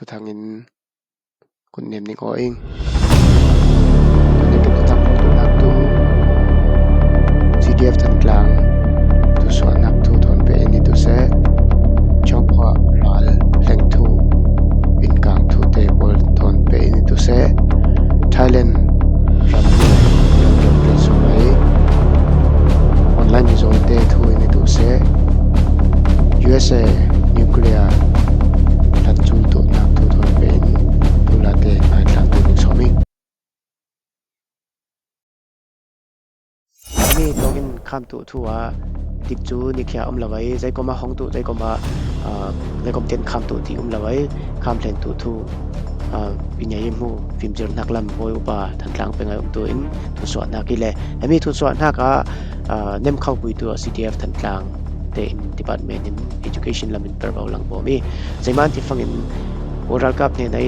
ทุทางอินคุณเนมนิงเองในเป็นทุทางทุนักตู CDF ทันกลางทุสวนนักทุทนไปเอนิตุเซชอบพอลาลแหล่งทุอินกลางทุเตบอลทนไปเอนิตุเซ Thailand รำด้วยรำเป็นสมัยออนไลน์มิโซเตทุเอนิตุเซ USA นิวเคลียร์ทัดจูตุนักทุทนเป็นตุลาเตไอทางตุนิสมินี่ตกินคำตุทัวติดจูนิเคียละไว้ใจก็มาห้องตุใจก็มาใจก็เต็นคำตุที่ละไว้คำเล่นตุทูปิญญายิมูฟิมเจอนักลำโอยอุปาทันหลังเป็นไงตัวอินทุสวนนักกิเลมีทุสวนนักเนมเข้าปุยตัว CDF ทันกลางแต่ in department in education ลำเป็นประเบาหลังบ่มีใจมันที่ฟังอินโอรัลกับใน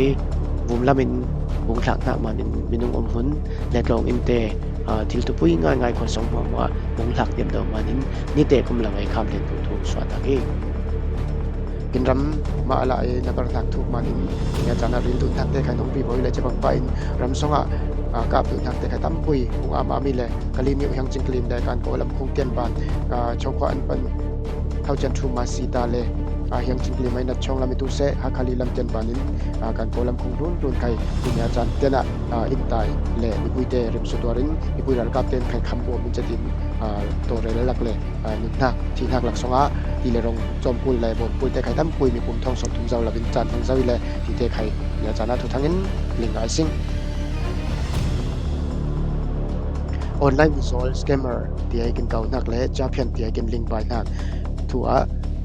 บุมลำเป็นบุงหลักนักมันมินุงอมหุนและลองอินเตทิลตุปุยง่ายๆคนสองหัวว่าบุงหลักเดียมเดิมมันนี่เตกุมละไว้คำเล่นทุสวนนักเองกินรำมาอะไรนักรักทุกมันยาจานารินตุนักเตะไข่น้องปีบอยเลยจะบังไปรำสงะกับตุนักเตะไข่ตั้มปุยอุอามามิเลยกลิมิวยังจิงกลิมได้การโกลำคงเตียนบานชาวขวานเป็นเท่าจันทรุมาสีตาเลยยังจิงกลิมไม่นัดช่องลำมิตุเสฮักคลีลำเตียนบานินการโกลำคงรุ่นไข่ปุญญาจันเตนะอินไตเลยมิปุยเตริมสุดวารินมิปุยรัลกับเตนไข่คำบัวมิจดินตัวเรลลักเลยนุนักที่นักหลักสงะที่เลรงจอมปุยเลยบนปุยเตไข่ตั้มปุยมีปุ่มทองสดทุ่มเจ้าละบินจันทางเจ้าเลยที่เตไข่ยาจานาทุทั้งนั้นลิงไอซิงออนไลน์มิโซลสแกมเมอร์ที่ให้กินเก่านักและจับเพียนที่ให้กินลิงไปนักทัว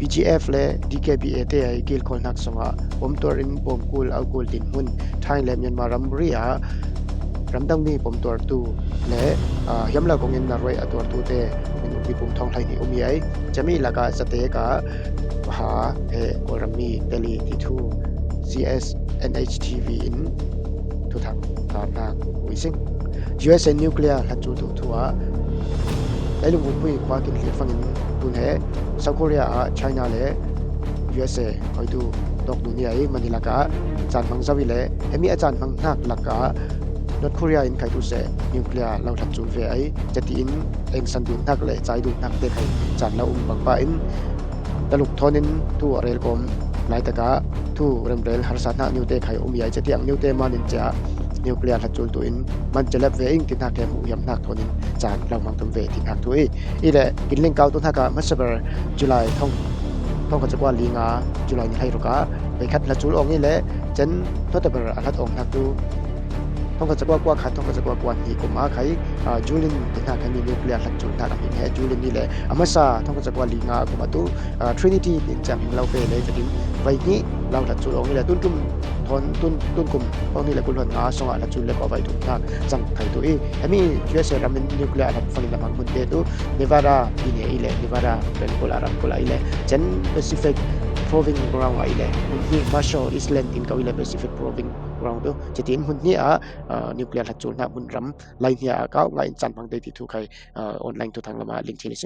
PGF และ DKBA ที่ให้กิลคนนักสงะผมตัวอินผมกูลเอากูลดินหุ่นไทยและเมียนมารำเรียรำดังนี้ผมตัวตูและย้ำละกงเงินนารวยตัวตูเตเป็นอุปปุ่มทองไทยนี่มีไอจะมีละกาสเตกะหาโอรามีเตลีทีทู CS NHTV อินทุกทางตามนักวิสิง USA Nuclear หัดจูตัวทัวไอ้ลุงผมพูดว่ากินเลี้ยงฟังตุนเหเซาท์เกาหลีไชน่าเลย USA คอยดูดอกดุนยามันนี่ละกะจานมังซาวิเลยมีอาจารย์มังนักละกะนอร์ทเกาหลีอินใครดูเสนิวเคลียร์เราทัดจูนเวไอจะตีอินเองสันดุนนักเลยใจดุนนักเด็กให้จานเราบังปะอินตลุกทอนินตัวเรลกอมหลายตะกะทูเรมเรลฮาร์สันนานิวเตไข่อมยายจะที่อังนิวเตมานินจะนิวเคลียร์ทัดจูนตัวอินมันจะเล็บเวอิงที่นักแกมุยำนักทอนินจานเรามังตมเวที่นักตัวอีเดกินเล่งเก่าตัวนักมัสเบอร์จุลัยท่องก็จะกว่าลีงาจุลัยนี่ให้รุกะไปคัดทัดจูนออกนี่แหละจนทอดแต่เบอร์อัดออกนักดูท่องก็จะกว่าคัดท่องก็จะกว่านี่กุมาไข่จูลินที่นักมีนิวเคลียร์ทัดจูนนักมีแค่จูลินนี่แหละอามาซาท่องก็จะกว่าลีงากุมาตัวทรินิตี้เป็นจำเราไปเลยจะดิ้งไว้นี้เราทัดจูนออกนี่แหละตุ้นกุมทอนตุ้นกุมตอนนี้แหละกุลหันงาสงทัดจูนเล็กเอาไว้ถูกนักจังไข่ตัวมีUSA รามินนิวเคลียร์ทัดฟังน้ำมันมุนเดตุเนวาดาปีนี้อีเล่เนวาดาเป็นโคลารัมโคลาอีเล่เจนแปซิฟิกProving Ground อีเล่หุ่นนี้ Marshall Island อินเกาหลี Pacific Proving Ground ตัวจะที่หุ่นนี้นิวเคลียร์ทัดจูนนักหุ่นรำไล่เนี่ยก็ไงจันทร์บางเดย์ที่ถูกใครออนไลน์ตัวทางละมาลิงก์ที่นี่